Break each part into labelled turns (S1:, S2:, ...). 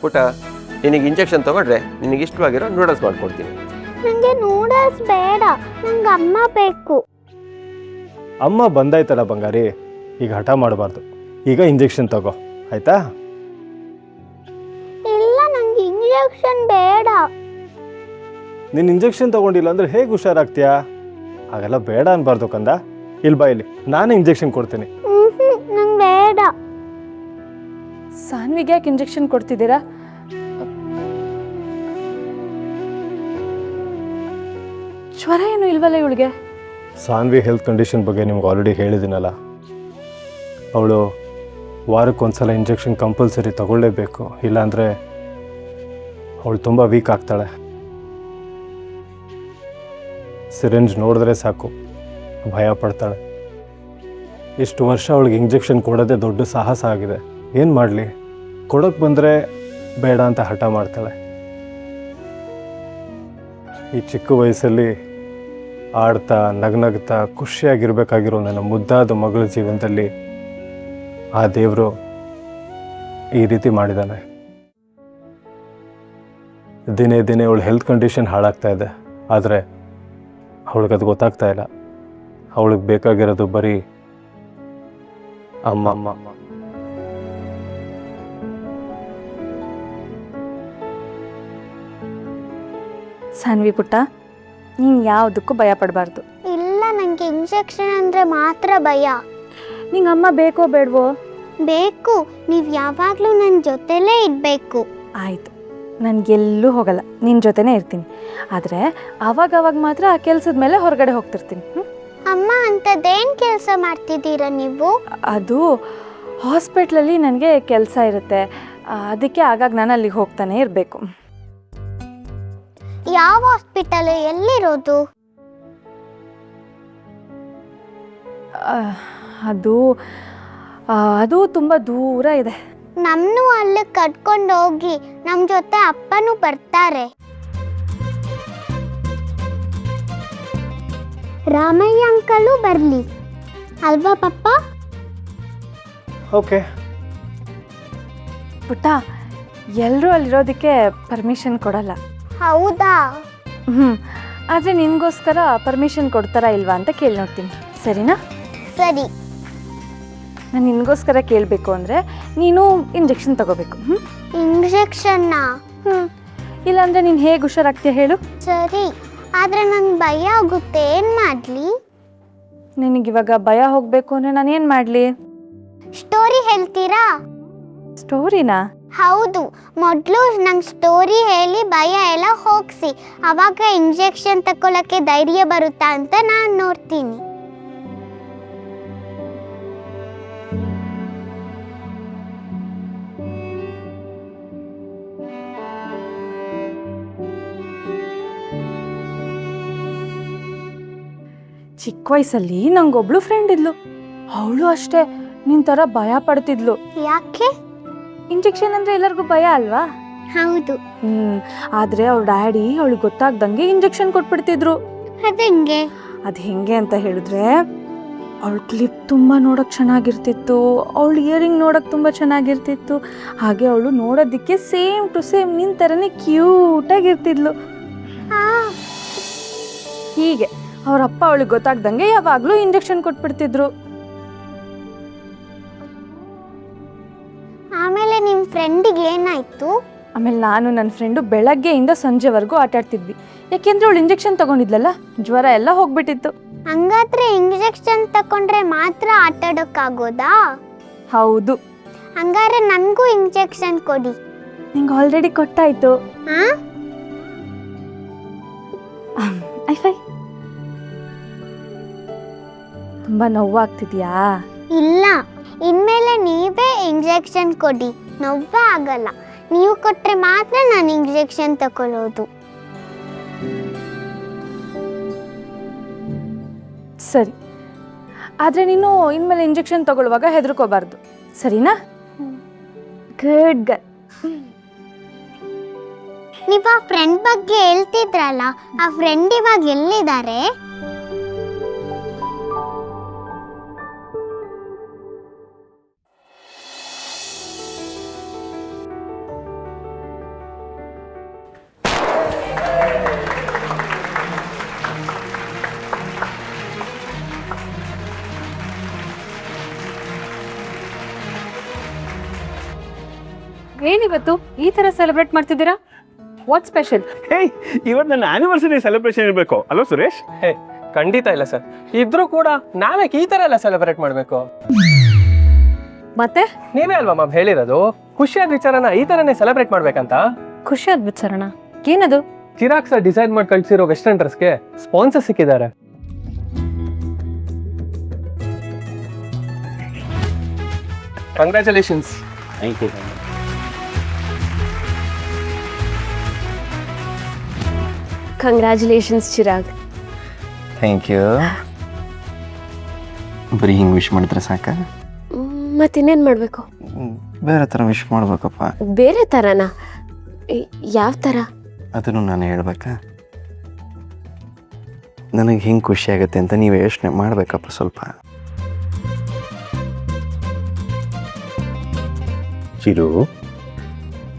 S1: ಪುಟ, ನಿನಗೆ ಇಂಜೆಕ್ಷನ್ ತೊಗೊಂಡ್ರೆ ನಿನಗೆ ಇಷ್ಟವಾಗಿರೋ ನೂಡಲ್ಸ್ ಮಾಡ್ಕೊಡ್ತೀನಿ.
S2: ನನಗೆ ನೂಡಲ್ಸ್ ಬೇಡ, ನಂಗೆ ಅಮ್ಮ ಬೇಕು.
S3: ಅಮ್ಮ ಬಂದಾಯ್ತಲ್ಲ ಬಂಗಾರಿ, ಈಗ ಹಠ ಮಾಡಬಾರ್ದು. ಈಗ ಇಂಜೆಕ್ಷನ್ ತಗೋ, ಆಯ್ತಾ?
S2: ಇಲ್ಲ, ನಂಗೆ ಇಂಜೆಕ್ಷನ್ ಬೇಡ.
S3: ನೀನು ಇಂಜೆಕ್ಷನ್ ತಗೊಂಡಿಲ್ಲ ಅಂದರೆ ಹೇಗೆ ಹುಷಾರಾಗ್ತೀಯಾ? ಹಾಗೆಲ್ಲ ಬೇಡ ಅನ್ಬಾರ್ದು ಕಂದ. ಇಲ್ಲಿ ಬಾ, ಇಲ್ಲಿ ನಾನೇ ಇಂಜೆಕ್ಷನ್ ಕೊಡ್ತೀನಿ.
S2: ನಂಗೆ ಬೇಡ.
S4: ಸಾನ್ವಿಗೆ ಯಾಕೆ ಇಂಜೆಕ್ಷನ್ ಕೊಡ್ತಿದ್ದೀರಾ? ಜ್ವರ ಏನು ಇಲ್ವಲ್ಲ ಇವಳಿಗೆ?
S3: ಸಾನ್ವಿ ಹೆಲ್ತ್ ಕಂಡೀಷನ್ ಬಗ್ಗೆ ನಿಮ್ಗೆ ಆಲ್ರೆಡಿ ಹೇಳಿದ್ದೀನಲ್ಲ. ಅವಳು ವಾರಕ್ಕೊಂದ್ಸಲ ಇಂಜೆಕ್ಷನ್ ಕಂಪಲ್ಸರಿ ತಗೊಳ್ಳೇಬೇಕು, ಇಲ್ಲಾಂದರೆ ಅವಳು ತುಂಬ ವೀಕ್ ಆಗ್ತಾಳೆ. ಸಿರಿಂಜ್ ನೋಡಿದ್ರೆ ಸಾಕು ಭಯ ಪಡ್ತಾಳೆ. ಇಷ್ಟು ವರ್ಷ ಅವಳಿಗೆ ಇಂಜೆಕ್ಷನ್ ಕೊಡೋದೇ ದೊಡ್ಡ ಸಾಹಸ ಆಗಿದೆ. ಏನು ಮಾಡಲಿ, ಕೊಡೋಕ್ಕೆ ಬಂದರೆ ಬೇಡ ಅಂತ ಹಠ ಮಾಡ್ತಾಳೆ. ಈ ಚಿಕ್ಕ ವಯಸ್ಸಲ್ಲಿ ಆಡ್ತಾ ನಗ್ನಗ್ತಾ ಖುಷಿಯಾಗಿರ್ಬೇಕಾಗಿರೋ ನನ್ನ ಮುದ್ದಾದ ಮಗಳ ಜೀವನದಲ್ಲಿ ಆ ದೇವರು ಈ ರೀತಿ ಮಾಡಿದ್ದಾನೆ. ದಿನೇ ದಿನೇ ಅವಳ ಹೆಲ್ತ್ ಕಂಡೀಷನ್ ಹಾಳಾಗ್ತಾ ಇದೆ. ಆದರೆ ಅವಳಿಗದು ಗೊತ್ತಾಗ್ತಾ ಇಲ್ಲ. ಅವಳಿಗೆ ಬೇಕಾಗಿರೋದು ಬರೀ ಅಮ್ಮ.
S4: ಸಾನ್ವಿ ಪುಟ್ಟ, ನೀನು ಯಾವುದಕ್ಕೂ ಭಯ ಪಡಬಾರ್ದು.
S2: ಇಲ್ಲ, ನನಗೆ ಇಂಜೆಕ್ಷನ್ ಅಂದರೆ ಮಾತ್ರ ಭಯ.
S4: ನಿಂಗೆ ಅಮ್ಮ ಬೇಕೋ ಬೇಡವೋ?
S2: ಬೇಕು. ನೀವು ಯಾವಾಗಲೂ ನನ್ನ ಜೊತೆಲೇ ಇರಬೇಕು.
S4: ಆಯಿತು, ನನಗೆಲ್ಲೂ ಹೋಗಲ್ಲ, ನಿನ್ನ ಜೊತೆನೇ ಇರ್ತೀನಿ. ಆದರೆ ಆವಾಗವಾಗ ಮಾತ್ರ ಆ ಕೆಲಸದ ಮೇಲೆ ಹೊರಗಡೆ ಹೋಗ್ತಿರ್ತೀನಿ.
S2: ಅಮ್ಮ, ಅಂಥದ್ದೇನು ಕೆಲಸ ಮಾಡ್ತಿದ್ದೀರಾ ನೀವು?
S4: ಅದು ಹಾಸ್ಪಿಟ್ಲಲ್ಲಿ ನನಗೆ ಕೆಲಸ ಇರುತ್ತೆ, ಅದಕ್ಕೆ ಆಗಾಗ ನಾನು ಅಲ್ಲಿಗೆ ಹೋಗ್ತಾನೆ ಇರಬೇಕು.
S2: ಯಾವ ಹಾಸ್ಪಿಟಲ್? ಎಲ್ಲಿರೋದು?
S4: ಅದು ತುಂಬ ದೂರ ಇದೆ.
S2: ನಮ್ಮನ್ನು ಅಲ್ಲಿ ಕಟ್ಕೊಂಡು ಹೋಗಿ, ನಮ್ಮ ಜೊತೆ ಅಪ್ಪನೂ ಬರ್ತಾರೆ. ರಾಮಯ್ಯ ಅಂಕಲು ಬರಲಿ ಅಲ್ವಾ ಪಪ್ಪ?
S3: ಓಕೆ
S4: ಪುಟ್ಟ, ಎಲ್ಲರೂ ಅಲ್ಲಿರೋದಕ್ಕೆ ಪರ್ಮಿಷನ್ ಕೊಡಲ್ಲ.
S2: ಹೌದಾ?
S4: ಆದರೆ ನಿನಗೋಸ್ಕರ ಪರ್ಮಿಷನ್ ಕೊಡ್ತಾರಾ ಇಲ್ವಾ ಅಂತ ಕೇಳಿ ನೋಡ್ತೀನಿ, ಸರಿನಾ?
S2: ಸರಿ.
S4: ನಾನು ನಿನಗೋಸ್ಕರ ಕೇಳಬೇಕು ಅಂದರೆ ನೀನು ಇಂಜೆಕ್ಷನ್ ತಗೋಬೇಕು.
S2: ಇಂಜೆಕ್ಷನ್ನ?
S4: ಇಲ್ಲಾಂದರೆ ನೀನು ಹೇಗೆ ಹುಷಾರಾಗ್ತೀಯ ಹೇಳು?
S2: ಸರಿ, ಆದರೆ ನಂಗೆ ಭಯ ಆಗುತ್ತೆ. ಏನು ಮಾಡಲಿ?
S4: ನಿನಗಿವಾಗ ಭಯ ಹೋಗಬೇಕು ಅಂದರೆ ನಾನು ಏನು ಮಾಡಲಿ?
S2: ಸ್ಟೋರಿ ಹೇಳ್ತೀರಾ?
S4: ಸ್ಟೋರಿನಾ?
S2: ಹೌದು, ಮೊದಲು ನಂಗೆ ಸ್ಟೋರಿ ಹೇಳಿ ಭಯ ಎಲ್ಲ ಹೋಗಿಸಿ, ಆವಾಗ ಇಂಜೆಕ್ಷನ್ ತಗೊಳ್ಳೋಕ್ಕೆ ಧೈರ್ಯ ಬರುತ್ತಾ ಅಂತ ನಾನು ನೋಡ್ತೀನಿ.
S4: ಚಿಕ್ಕ ವಯಸ್ಸಲ್ಲಿ ನಂಗೊಬ್ಳು ಫ್ರೆಂಡ್ ಇದ್ಲು. ಅವಳು ಅಷ್ಟೇ ನಿನ್ನ ಥರ ಭಯ ಪಡ್ತಿದ್ಲು.
S2: ಯಾಕೆ?
S4: ಇಂಜೆಕ್ಷನ್ ಅಂದರೆ ಎಲ್ಲರಿಗೂ ಭಯ ಅಲ್ವಾ?
S2: ಹೌದು.
S4: ಆದರೆ ಅವ್ರ ಡ್ಯಾಡಿ ಅವಳಿಗೆ ಗೊತ್ತಾಗ್ದಂಗೆ ಇಂಜೆಕ್ಷನ್ ಕೊಟ್ಬಿಡ್ತಿದ್ರು.
S2: ಅದಂಗೆ?
S4: ಅದು ಹೆಂಗೆ ಅಂತ ಹೇಳಿದ್ರೆ, ಅವಳ ಕ್ಲಿಪ್ ತುಂಬ ನೋಡೋಕ್ಕೆ ಚೆನ್ನಾಗಿರ್ತಿತ್ತು, ಅವಳು ಇಯರಿಂಗ್ ನೋಡೋಕ್ಕೆ ತುಂಬ ಚೆನ್ನಾಗಿರ್ತಿತ್ತು. ಹಾಗೆ ಅವಳು ನೋಡೋದಕ್ಕೆ ಸೇಮ್ ಟು ಸೇಮ್ ನಿನ್ನ ಥರನೇ ಕ್ಯೂಟಾಗಿರ್ತಿದ್ಲು. ಹೀಗೆ ಅವರಪ್ಪ ಅವಳಿಗೆ ಗೊತ್ತಾಗ್ದಂಗೆ ಯಾವಾಗಲೂ ಇಂಜೆಕ್ಷನ್ ಕೊಟ್ಬಿಡ್ತಿದ್ರು.
S2: ಆಮೇಲೆ ನಿಮ್ಮ ಫ್ರೆಂಡಿಗೆ ಏನಾಯ್ತು?
S4: ಆಮೇಲೆ ನಾನು ನನ್ನ ಫ್ರೆಂಡು ಬೆಳಗ್ಗೆಯಿಂದ ಸಂಜೆವರೆಗೂ ಆಟಾಡ್ತಿದ್ವಿ. ಯಾಕೆಂದರೆ ಅವಳು ಇಂಜೆಕ್ಷನ್ ತಗೊಂಡಿದ್ಲಲ್ಲ, ಜ್ವರ ಎಲ್ಲ ಹೋಗ್ಬಿಟ್ಟಿತ್ತು.
S2: ಹಂಗಾದ್ರೆ ಇಂಜೆಕ್ಷನ್ ತಗೊಂಡ್ರೆ ಮಾತ್ರ ಆಟಾಡೋಕ್ಕಾಗೋದಾ?
S4: ಹೌದು.
S2: ಹಂಗಾರೆ ನನಗೂ ಇಂಜೆಕ್ಷನ್ ಕೊಡಿ.
S4: ನಿಂಗೆ ಆಲ್ರೆಡಿ ಕೊಟ್ಟಾಯ್ತು. ಐಫೈ, ತುಂಬ ನೋವಾಗ್ತಿದ್ಯಾ?
S2: ಇಲ್ಲ, ಇನ್ಮೇಲೆ ನೀವೇ ಇಂಜೆಕ್ಷನ್ ಕೊಡಿ, ನೋವೇ ಆಗಲ್ಲ. ನೀವು ಕೊಟ್ಟರೆ ಮಾತ್ರ ನಾನು ಇಂಜೆಕ್ಷನ್ ತಗೊಳ್ಳೋದು.
S4: ಸರಿ, ಆದರೆ ನೀನು ಇನ್ಮೇಲೆ ಇಂಜೆಕ್ಷನ್ ತಗೊಳ್ಳುವಾಗ ಹೆದರ್ಕೋಬಾರ್ದು, ಸರಿನಾ? Good girl.
S2: ನೀವು ಆ ಫ್ರೆಂಡ್ ಬಗ್ಗೆ ಹೇಳ್ತಿದ್ರಲ್ಲ, ಆ ಫ್ರೆಂಡ್ ಇವಾಗ ಎಲ್ಲಿದ್ದಾರೆ?
S5: ಏನಿವತ್ತು ಈ ತರ ಸೆಲೆಬ್ರೇಟ್ ಮಾಡ್ತಿದ್ದೀರಾ? What special?
S6: ಹೇಯ್, ಇವತ್ತು ನನ್ನ ಆನಿವರ್ಸರಿ ಸೆಲೆಬ್ರೇಷನ್ ಇರಬೇಕು ಅಲ್ವಾ ಸುರೇಶ್?
S7: ಹೇ ಖಂಡಿತ ಇಲ್ಲ ಸರ್. ಇದ್ರೂ ಕೂಡ ನಾವ್ಯಾಕೆ ಈ ತರ ಎಲ್ಲ ಸೆಲೆಬ್ರೇಟ್ ಮಾಡಬೇಕು?
S5: ಮತ್ತೆ
S7: ನೀವೇ ಅಲ್ವಾ ಮ್ಯಾಮ್ ಹೇಳಿರೋದು ಖುಷಿಯಾದ ವಿಚಾರನ ಈ ತರನೇ ಸೆಲೆಬ್ರೇಟ್ ಮಾಡ್ಬೇಕಂತ.
S5: ಖುಷಿಯಾದ ವಿಚಾರಣ ಏನದು?
S7: ಚಿರಾಗ್ ಸರ್ ಡಿಸೈನ್ ಮಾಡಿ ಕಳ್ಸಿರೋ ವೆಸ್ಟರ್ನ್ ಡ್ರೆಸ್ಗೆ ಸ್ಪಾನ್ಸರ್ ಸಿಕ್ಕಿದ್ದಾರೆ. Congratulations.
S6: Thank you.
S8: Congratulations Chirag.
S9: Thank you. ಬರೀ ಹಿಂಗೆ ವಿಶ್ ಮಾಡಿದ್ರೆ ಸಾಕ?
S8: ಮತ್ತಿನ್ನೇನು ಮಾಡಬೇಕು?
S9: ಬೇರೆ ಥರ ವಿಶ್ ಮಾಡ್ಬೇಕಪ್ಪ.
S8: ಬೇರೆ ಥರನಾ? ಯಾವ ಥರ?
S9: ಅದನ್ನು ನಾನು ಹೇಳ್ಬೇಕಾ? ನನಗೆ ಹಿಂಗೆ ಖುಷಿ ಆಗುತ್ತೆ ಅಂತ ನೀವು ಯೋಚನೆ ಮಾಡಬೇಕಪ್ಪ ಸ್ವಲ್ಪ.
S6: ಚಿರು,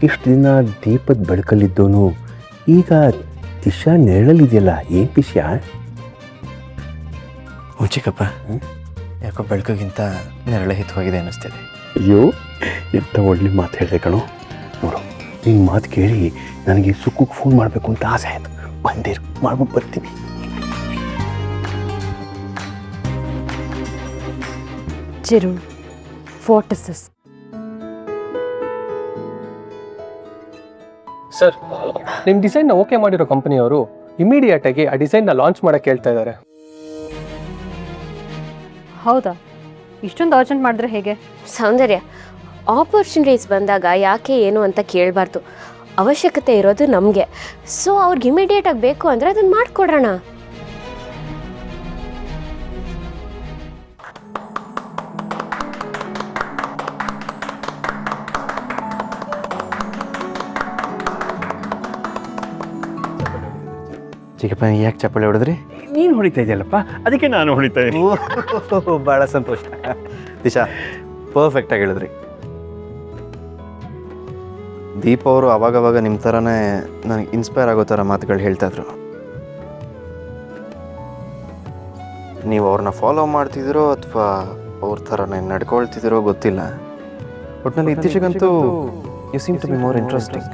S6: ಇಷ್ಟು ದಿನ ದೀಪದ ಬೆಳಕಲ್ಲಿದ್ದೋನು ಈಗ ದಿಶಾ ನೆರಳಲ್ಲಿದೆಯಲ್ಲ, ಏನು ವಿಷಯ?
S9: ಮುಚ್ಚಿಕಪ್ಪ, ಯಾಕೋ ಬೆಳಕಿಗಿಂತ ನೆರಳೆ ಹಿತವಾಗಿದೆ ಅನ್ನಿಸ್ತಿದೆ.
S6: ಅಯ್ಯೋ, ಎಂಥ ಒಳ್ಳೆ ಮಾತು ಹೇಳಿದೆ ಕಣೋ. ನೋಡು, ನಿನ್ನ ಮಾತು ಕೇಳಿ ನನಗೆ ಸುಕ್ಕಕ್ಕೆ ಫೋನ್ ಮಾಡಬೇಕು ಅಂತ ಆಸೆ ಆಯಿತು. ಬಂದಿರು, ಮಾಡ್ಬಿಟ್ಟು ಬರ್ತೀನಿ.
S5: Chiru, what is this?
S7: Sir, ನಿಮ್ಮ ಡಿಸೈನ್ನ ಓಕೆ ಮಾಡಿರೋ ಕಂಪನಿಯವರು ಇಮಿಡಿಯೇಟ್ ಆಗಿ ಆ ಡಿಸೈನ್ನ ಲಾಂಚ್ ಮಾಡಕ್ಕೆ ಹೇಳ್ತಾ ಇದ್ದಾರೆ.
S5: ಹೌದಾ? ಇಷ್ಟೊಂದು ಅರ್ಜೆಂಟ್ ಮಾಡಿದ್ರೆ ಹೇಗೆ?
S8: ಸೌಂದರ್ಯ, ಆಪರ್ಚುನಿಟೀಸ್ ಬಂದಾಗ ಯಾಕೆ ಏನು ಅಂತ ಕೇಳಬಾರ್ದು. ಅವಶ್ಯಕತೆ ಇರೋದು ನಮಗೆ. ಸೊ ಅವ್ರಿಗೆ ಇಮಿಡಿಯೇಟಾಗಿ ಬೇಕು ಅಂದರೆ ಅದನ್ನು ಮಾಡಿಕೊಡೋಣ.
S9: ಚಿಕ್ಕಪ್ಪ, ಯಾಕೆ ಚಪ್ಪಾಳೆ ಹೊಡೆದ್ರಿ?
S6: ನೀನು ಹೊಡಿತಾ ಇದೆಯಲ್ಲಪ್ಪ, ಅದಕ್ಕೆ ನಾನು ಹೊಡಿತಾ ಇದ್ದೀನಿ.
S9: ಭಾಳ ಸಂತೋಷ. ದಿಶಾ, ಪರ್ಫೆಕ್ಟಾಗಿ ಹೇಳಿದ್ರಿ. ದೀಪ ಅವರು ಅವಾಗವಾಗ ನಿಮ್ಮ ಥರನೇ ನನಗೆ ಇನ್ಸ್ಪೈರ್ ಆಗೋ ಥರ ಮಾತುಗಳು ಹೇಳ್ತಾಯಿದ್ರು. ನೀವು ಅವ್ರನ್ನ ಫಾಲೋ ಮಾಡ್ತಿದ್ದೀರೋ ಅಥವಾ ಅವ್ರ ಥರನೇ ನಡ್ಕೊಳ್ತಿದ್ದೀರೋ ಗೊತ್ತಿಲ್ಲ. ಒಟ್ಟಿನಲ್ಲಿ ಇತ್ತೀಚೆಗಂತೂ you seem to be more interesting.